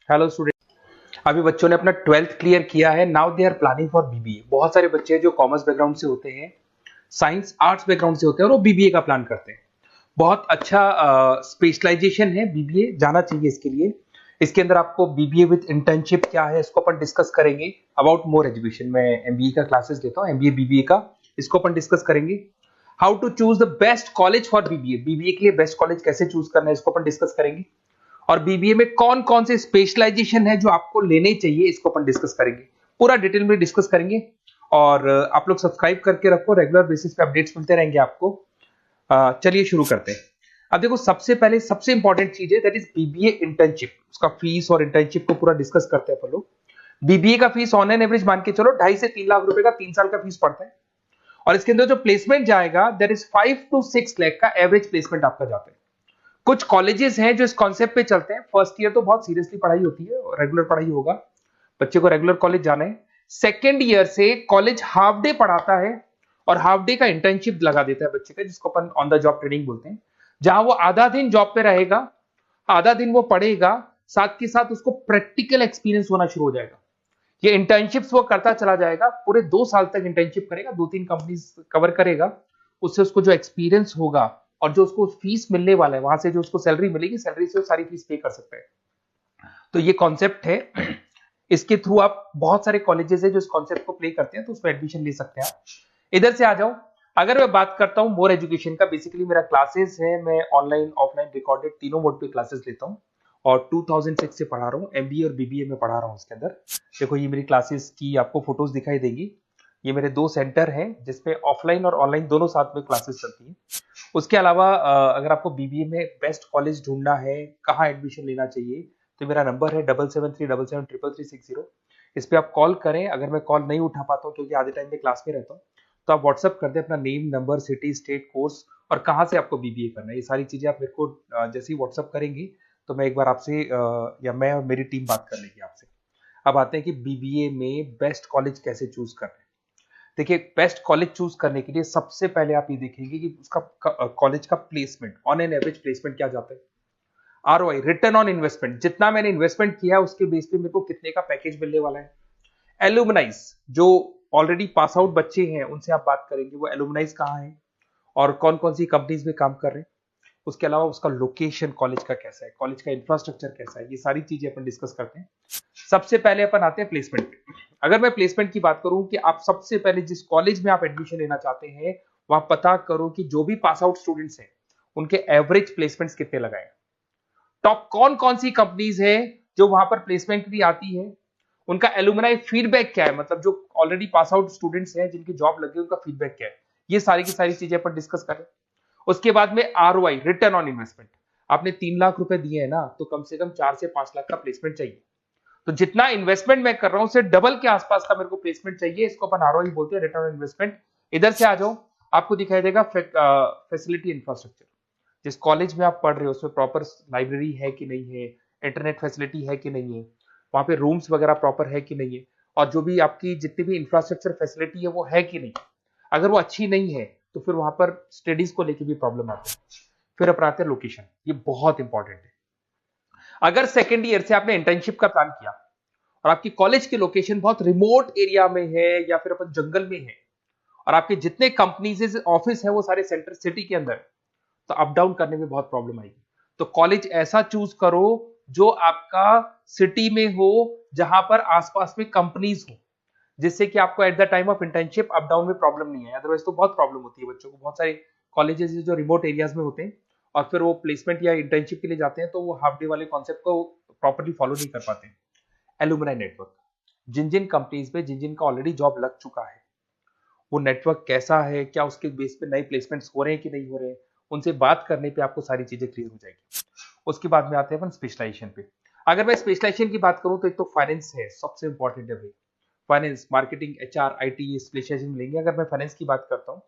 Hello student. अभी बच्चों ने अपना 12th क्लियर किया है। Now they are planning for BBA. बहुत सारे बच्चे हैं जो कॉमर्स बैकग्राउंड से होते हैं, साइंस आर्ट्स बैकग्राउंड से होते हैं और वो बीबीए का प्लान करते हैं। बहुत अच्छा स्पेशलाइजेशन है बीबीए, जाना चाहिए इसके लिए। इसके अंदर आपको बीबीए विद इंटर्नशिप क्या है इसको अपन डिस्कस करेंगे। अबाउट मोर एजुकेशन, मैं एमबीए का क्लासेस लेता हूँ, एमबीए बीबीए का, इसको अपन डिस्कस करेंगे। How to choose the best college for BBA, BBA के लिए बेस्ट कॉलेज कैसे चूज करना है इसको अपन डिस्कस करेंगे। और बीबीए में कौन कौन से स्पेशलाइजेशन है जो आपको लेने चाहिए इसको अपन डिस्कस करेंगे, पूरा डिटेल में डिस्कस करेंगे। और आप लोग सब्सक्राइब करके रखो, रेगुलर बेसिस पे अपडेट्स मिलते रहेंगे आपको। चलिए शुरू करते हैं। अब देखो, सबसे पहले सबसे इंपॉर्टेंट चीज है दैट इज बीबीए इंटर्नशिप। उसका फीस और इंटर्नशिप को पूरा डिस्कस करते हैं अपन लोग। बीबीए का फीस ऑन एन एवरेज मान के चलो 2.5 से 3 लाख रुपए का 3 साल का फीस पड़ता है। और इसके अंदर जो प्लेसमेंट जाएगा दैट इज 5 to 6 लाख का एवरेज प्लेसमेंट आपका जाता है। कुछ कॉलेजेस हैं जो इस कॉन्सेप्ट पे चलते हैं। फर्स्ट ईयर तो बहुत सीरियसली पढ़ाई होती है, रेगुलर पढ़ाई होगा, बच्चे को रेगुलर कॉलेज जाना है। सेकेंड ईयर से कॉलेज हाफ डे पढ़ाता है और हाफ डे का इंटर्नशिप लगा देता है बच्चे का, जिसको अपन ऑन द जॉब ट्रेनिंग बोलते हैं, जहां वो आधा दिन जॉब पे रहेगा, आधा दिन वो पढ़ेगा, साथ के साथ उसको प्रैक्टिकल एक्सपीरियंस होना शुरू हो जाएगा। ये इंटर्नशिप्स वो करता चला जाएगा, पूरे 2 साल तक इंटर्नशिप करेगा, 2-3 कंपनीज कवर करेगा। उससे उसको जो एक्सपीरियंस होगा और जो उसको फीस मिलने वाला है, वहां से जो उसको सैलरी मिलेगी, सैलरी से वो सारी फीस पे कर सकता है। तो ये कॉन्सेप्ट है। इसके थ्रू आप, बहुत सारे कॉलेजेस है जो इस कॉन्सेप्ट को प्ले करते हैं, तो उसमें एडमिशन ले सकते हैं आप। इधर से आ जाओ। अगर मैं बात करता हूं मोर एजुकेशन का, बेसिकली मेरा क्लासेस है, मैं ऑनलाइन ऑफलाइन रिकॉर्डेड तीनों मोड पे क्लासेस लेता हूं और 2006 से पढ़ा रहा हूं। एमबीए और बीबीए में पढ़ा रहा हूं। इसके अंदर देखो, ये मेरी क्लासेस की आपको फोटोज दिखाई देगी। ये मेरे 2 सेंटर हैं जिसपे ऑफलाइन और ऑनलाइन दोनों साथ में क्लासेस चलती हैं। उसके अलावा अगर आपको बीबीए में बेस्ट कॉलेज ढूंढना है, कहाँ एडमिशन लेना चाहिए, तो मेरा नंबर है 7737733360। इस पे आप कॉल करें। अगर मैं कॉल नहीं उठा पाता हूँ क्योंकि आधे टाइम में क्लास में रहता हूँ, तो आप व्हाट्सअप कर दें अपना name, number, city, state, course और कहाँ से आपको बीबीए करना है। ये सारी चीजें आप मेरे को जैसे ही व्हाट्सअप करेंगे तो मैं एक बार आपसे या मैं और मेरी टीम बात कर लेगी आपसे। अब आते हैं कि बीबीए में बेस्ट कॉलेज कैसे चूज करना है। देखिए, बेस्ट कॉलेज चूज करने के लिए सबसे पहले आप ये देखेंगे कि उसका कॉलेज का placement, on an average placement क्या जाता है। आरओआई, रिटर्न ऑन इन्वेस्टमेंट, जितना मैंने इन्वेस्टमेंट किया है उसके बेस पे मेरे को कितने का पैकेज मिलने वाला है। एलुमनाइज, जो ऑलरेडी पास आउट बच्चे हैं उनसे आप बात करेंगे, वो एलुमनाइज कहाँ है और कौन कौन सी कंपनीज में काम कर रहे हैं। उसके अलावा उसका लोकेशन कॉलेज का कैसा है, कॉलेज का इंफ्रास्ट्रक्चर कैसा है, ये सारी चीजें अपन डिस्कस करते हैं। सबसे पहले अपन आते हैं प्लेसमेंट पे। अगर मैं प्लेसमेंट की बात करूं कि आप सबसे पहले जिस कॉलेज में आप एडमिशन लेना चाहते हैं, वहां पता करो कि जो भी पास आउट स्टूडेंट्स हैं उनके एवरेज प्लेसमेंट्स कितने लगाए। टॉप कौन कौन सी कंपनीज है जो वहां पर प्लेसमेंट भी आती है, उनका एलुमनाई फीडबैक क्या है, मतलब जो ऑलरेडी पास आउट स्टूडेंट्स हैं जिनकी जॉब लगी उनका फीडबैक क्या है। ये सारी की सारी चीजें अपन डिस्कस करें। उसके बाद में आरओआई, रिटर्न ऑन इन्वेस्टमेंट। आपने 3 लाख रुपए दिए हैं ना, तो कम से कम 4 से 5 लाख का प्लेसमेंट चाहिए। तो जितना इन्वेस्टमेंट मैं कर रहा हूं उससे डबल के आसपास का मेरे को प्लेसमेंट चाहिए। इसको अपन आरओआई बोलते हैं, रिटर्न ऑन इन्वेस्टमेंट। इधर से आ जाओ, आपको दिखाई देगा फैसिलिटी इंफ्रास्ट्रक्चर। जिस कॉलेज में आप पढ़ रहे हो उसमें प्रॉपर लाइब्रेरी है कि नहीं है, इंटरनेट फैसिलिटी है कि नहीं है, वहां पे रूम्स वगैरह प्रॉपर है कि नहीं है, और जो भी आपकी जितनी भी इंफ्रास्ट्रक्चर फैसिलिटी है वो है कि नहीं। अगर वो अच्छी नहीं है तो फिर वहां पर स्टडीज को लेके भी प्रॉब्लम आती है। फिर अपनाते हैं लोकेशन, ये बहुत इंपॉर्टेंट है। अगर सेकेंड ईयर से आपने इंटर्नशिप का प्लान किया और आपकी कॉलेज की लोकेशन बहुत रिमोट एरिया में है या फिर अपन जंगल में है, और आपके जितने कंपनीज ऑफिस है वो सारे सेंटर सिटी के अंदर, तो अप डाउन करने में बहुत प्रॉब्लम आएगी। तो कॉलेज ऐसा चूज करो जो आपका सिटी में हो, जहां पर आसपास में कंपनीज हो, जिससे कि आपको at the time of internship up down में प्रॉब्लम नहीं है। अदरवाइज तो बहुत प्रॉब्लम होती है बच्चों को। बहुत सारे कॉलेजेस जो रिमोट एरियाज में होते हैं और फिर वो प्लेसमेंट या इंटर्नशिप के लिए जाते हैं, तो वो हाफ डे वाले कॉन्सेप्ट को प्रॉपरली फॉलो नहीं कर पाते। एलुमनाई नेटवर्क, जिन जिन कंपनीज में जिन जिन का ऑलरेडी जॉब लग चुका है, वो नेटवर्क कैसा है, क्या उसके बेस पे नए प्लेसमेंट्स हो रहे हैं कि नहीं हो रहे हैं, उनसे बात करने पे आपको सारी चीजें क्लियर हो जाएगी। उसके बाद में आते हैं अपन स्पेशलाइजेशन पे। अगर मैं स्पेशलाइजेशन की बात करूं तो एक तो फाइनेंस है, सबसे इंपॉर्टेंट है भाई। Finance, marketing, HR, IT specialisation मिलेंगे। अगर मैं फाइनेंस की बात करता हूं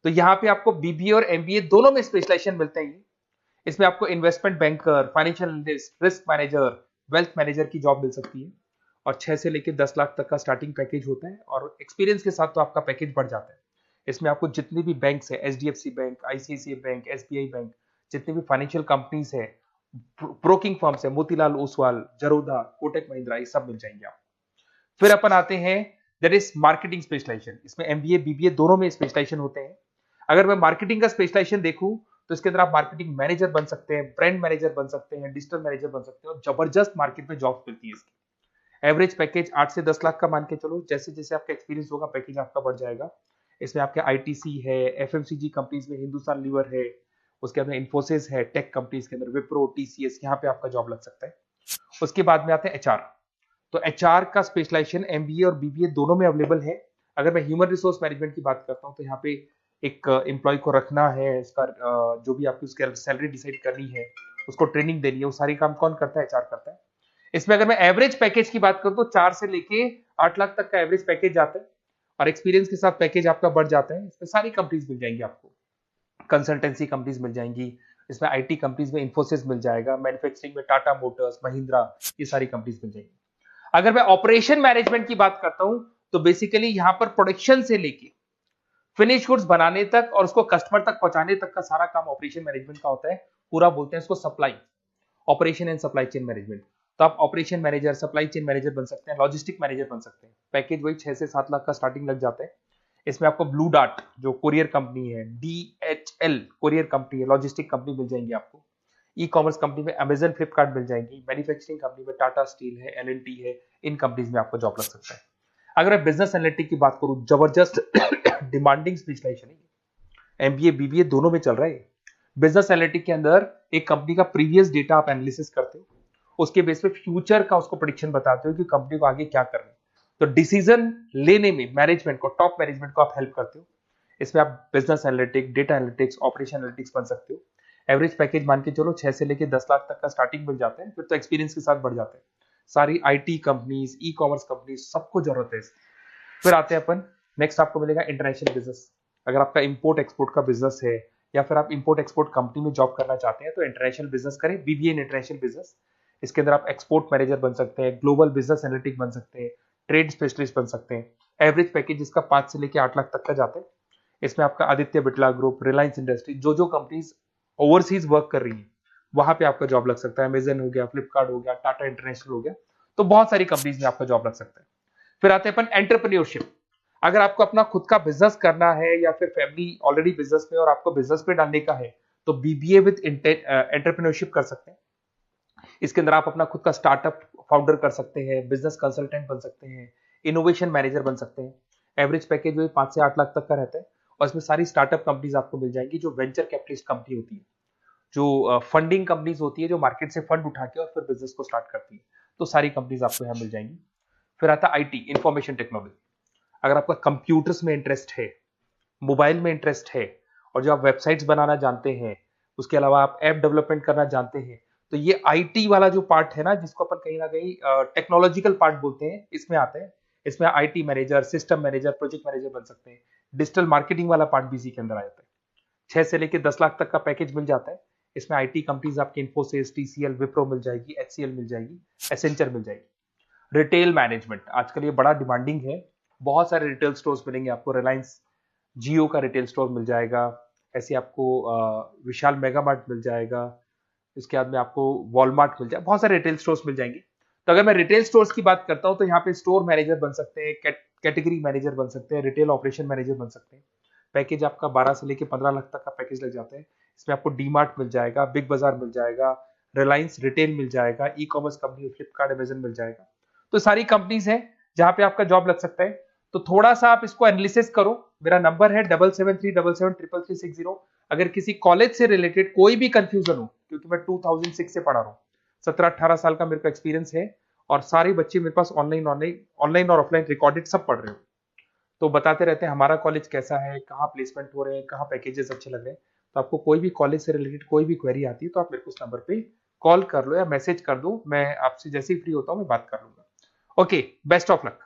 तो यहाँ पे आपको बीबीए और एमबीए दोनों में स्पेशलाइजेशन मिलते हैं। इसमें आपको investment banker, financial analyst, risk manager, wealth manager की जॉब मिल सकती है। और 6 से लेकर 10 लाख तक का स्टार्टिंग पैकेज होता है, और एक्सपीरियंस के साथ तो आपका पैकेज बढ़ जाता है। इसमें आपको जितनी भी बैंक्स है, HDFC bank, ICICI bank, SBI bank, जितनी भी फाइनेंशियल कंपनीज है, ब्रोकिंग फर्म्स है, मोतीलाल ओसवाल, जरोधा, कोटक महिंद्रा, ये सब मिल जाएंगे आप। फिर अपन आते हैं दैट इज मार्केटिंग स्पेशलाइजेशन। इसमें एमबीए बीबीए दोनों में स्पेशलाइजेशन होते हैं। अगर मैं मार्केटिंग का स्पेशलाइजेशन देखूं तो इसके अंदर आप मार्केटिंग मैनेजर बन सकते हैं, ब्रांड मैनेजर बन सकते हैं, डिजिटल मैनेजर बन सकते हैं, और जबरदस्त मार्केट में जॉब मिलती है इसकी। एवरेज पैकेज 8 से 10 लाख का मान के चलो, जैसे जैसे आपका एक्सपीरियंस होगा पैकेज आपका बढ़ जाएगा। इसमें आपके आईटीसी है, एफएमसीजी कंपनीज में हिंदुस्तान लीवर है, उसके अंदर इन्फोसिस है, टेक कंपनीज के अंदर विप्रो, टीसीएस, यहाँ पे आपका जॉब लग सकता है। उसके बाद में आते हैं एचआर। तो एचआर का स्पेशलाइजेशन एमबीए और बीबीए दोनों में अवेलेबल है। अगर मैं ह्यूमन रिसोर्स मैनेजमेंट की बात करता हूँ तो यहाँ पे एक एम्प्लॉय को रखना है, उसका जो भी आपकी उसकी सैलरी डिसाइड करनी है, उसको ट्रेनिंग देनी है, वो सारी काम कौन करता है? एचआर करता है। इसमें अगर मैं एवरेज पैकेज की बात करूं तो 4 से लेके 8 लाख तक का एवरेज पैकेज जाता है, और एक्सपीरियंस के साथ पैकेज आपका बढ़ जाता है। इसमें सारी कंपनीज मिल जाएंगी आपको, कंसल्टेंसी कंपनीज मिल जाएंगी, इसमें आईटी कंपनीज में इन्फोसिस मिल जाएगा, मैन्युफैक्चरिंग में टाटा मोटर्स, महिंद्रा, ये सारी कंपनीज मिल जाएंगी। अगर मैं ऑपरेशन मैनेजमेंट की बात करता हूं तो बेसिकली यहां पर प्रोडक्शन से लेके फिनिश गुड्स बनाने तक और उसको कस्टमर तक पहुंचाने तक का सारा काम ऑपरेशन मैनेजमेंट का होता है। पूरा बोलते हैं इसको supply, operation and supply chain management. तो आप operation manager, supply chain manager बन सकते हैं, लॉजिस्टिक मैनेजर बन सकते हैं। पैकेज वही 6 से 7 लाख का स्टार्टिंग लग जाता है। इसमें आपको ब्लू डार्ट जो कोरियर कंपनी है, डीएचएल कोरियर कंपनी है, लॉजिस्टिक कंपनी मिल जाएंगी आपको। ई कॉमर्स कंपनी में अमेजन, फ्लिपकार्ट मिल जाएंगी। मैन्युफैक्चरिंग कंपनी में टाटा स्टील है, एलएनटी है, इन कंपनीज में आपको जॉब लग सकता है। अगर मैं बिजनेस एनालिटिक की बात करूं, जबरदस्त डिमांडिंग स्पेशलाइजेशन है, एमबीए बीबीए दोनों में चल रहा है। बिजनेस एनालिटिक के अंदर एक कंपनी का प्रीवियस डेटा आप एनालिसिस करते हो, उसके बेस पे फ्यूचर का उसको प्रेडिक्शन बताते हो कि कंपनी को आगे क्या करना है। तो डिसीजन लेने में मैनेजमेंट को, टॉप मैनेजमेंट को आप हेल्प करते हो। इसमें आप business analytic, data analytics, operation analytics बन सकते हो। एवरेज पैकेज मान के चलो 6 से लेके 10 लाख तक का स्टार्टिंग मिल जाता है, फिर तो एक्सपीरियंस के साथ बढ़ जाते हैं। सारी IT companies, e commerce companies, सबको जरूरत है। फिर आते हैं अपन, नेक्स्ट आपको मिलेगा इंटरनेशनल बिजनेस। अगर आपका इंपोर्ट एक्सपोर्ट का बिजनेस है या फिर आप इंपोर्ट एक्सपोर्ट कंपनी में जॉब करना चाहते हैं तो इंटरनेशनल बिजनेस करें, बीबीए इन इंटरनेशनल बिजनेस। इसके अंदर आप एक्सपोर्ट मैनेजर बन सकते हैं, ग्लोबल बिजनेस एनालिटिक बन सकते हैं, ट्रेड स्पेशलिस्ट बन सकते हैं। एवरेज पैकेज इसका 5 से लेकर 8 लाख तक का जाता है। इसमें आपका आदित्य बिरला ग्रुप, रिलायंस इंडस्ट्री, जो कंपनीज ओवरसीज वर्क कर रही है वहां पे आपका जॉब लग सकता है। अमेजन हो गया, फ्लिपकार्ट हो गया, टाटा इंटरनेशनल हो गया, तो बहुत सारी कंपनीज में आपका जॉब लग सकता है। फिर आते हैं अपन एंटरप्रेन्योरशिप। अगर आपको अपना खुद का बिजनेस करना है या फिर फैमिली ऑलरेडी बिजनेस में और आपको बिजनेस पे डालने का है तो बीबीए विद एंटरप्रेन्योरशिप कर सकते हैं। इसके अंदर आप अपना खुद का स्टार्टअप फाउंडर कर सकते हैं, बिजनेस कंसल्टेंट बन सकते हैं, इनोवेशन मैनेजर बन सकते हैं। एवरेज पैकेज वही 5 से 8 लाख तक का रहता है, और इसमें सारी स्टार्टअप कंपनीज आपको मिल जाएंगी जो वेंचर कैपिटलिस्ट कंपनी होती है, जो फंडिंग कंपनीज होती है, जो मार्केट से फंड उठा के और फिर बिजनेस को स्टार्ट करती है। तो सारी कंपनीज आपको यहाँ मिल जाएंगी। फिर आता है आईटी, इंफॉर्मेशन टेक्नोलॉजी। अगर आपका कंप्यूटर्स में इंटरेस्ट है, मोबाइल में इंटरेस्ट है, और जो आप वेबसाइट्स बनाना जानते हैं, उसके अलावा आप ऐप डेवलपमेंट करना जानते हैं, तो ये आईटी वाला जो पार्ट है ना, जिसको अपन कहीं ना कहीं टेक्नोलॉजिकल पार्ट बोलते हैं, इसमें आते हैं। इसमें IT manager, system manager, project manager बन सकते हैं। डिजिटल मार्केटिंग वाला पार्ट भी इसी के अंदर आ जाता है। 6 से लेकर 10 लाख तक का पैकेज मिल जाता है। इसमें आईटी कंपनीज आपकी इन्फोसिस, टीसीएल, विप्रो मिल जाएगी, एचसीएल मिल जाएगी, एसेंचर मिल जाएगी। रिटेल मैनेजमेंट आजकल ये बड़ा डिमांडिंग है। बहुत सारे रिटेल स्टोर्स मिलेंगे आपको। रिलायंस जियो का रिटेल स्टोर मिल जाएगा, ऐसे आपको विशाल मेगा मार्ट मिल जाएगा, इसके बाद में आपको वॉलमार्ट मिल जाएगा, बहुत सारे रिटेल स्टोर्स मिल जाएंगे। तो अगर मैं रिटेल स्टोर्स की बात करता हूं तो यहाँ पे स्टोर मैनेजर बन सकते हैं, कैटेगरी मैनेजर बन सकते हैं, रिटेल ऑपरेशन मैनेजर बन सकते हैं। पैकेज आपका 12 से लेकर 15 लाख तक का पैकेज लग जाता है। इसमें आपको डी मार्ट मिल जाएगा, बिग बाजार मिल जाएगा, रिलायंस रिटेल मिल जाएगा, e commerce company Flipkart, Amazon मिल जाएगा। तो सारी कंपनीज है जहां पे आपका जॉब लग सकता है। तो थोड़ा सा आप इसको एनालिसिस करो। मेरा नंबर है 7737733360। अगर किसी कॉलेज से रिलेटेड कोई भी कंफ्यूजन हो, क्योंकि मैं 2006 से पढ़ा रहा हूँ, 17-18 साल का मेरे को एक्सपीरियंस है, और सारे बच्चे मेरे पास ऑनलाइन और ऑफलाइन रिकॉर्डेड सब पढ़ रहे हो, तो बताते रहते हैं हमारा कॉलेज कैसा है, कहाँ प्लेसमेंट हो रहे हैं, कहाँ पैकेजेस अच्छे लग रहे हैं। तो आपको कोई भी कॉलेज से रिलेटेड कोई भी क्वेरी आती है तो आप मेरे को उस नंबर पे कॉल कर लो या मैसेज कर दो, मैं आपसे जैसे ही फ्री होता हूँ मैं बात कर लूंगा। Okay, best of luck.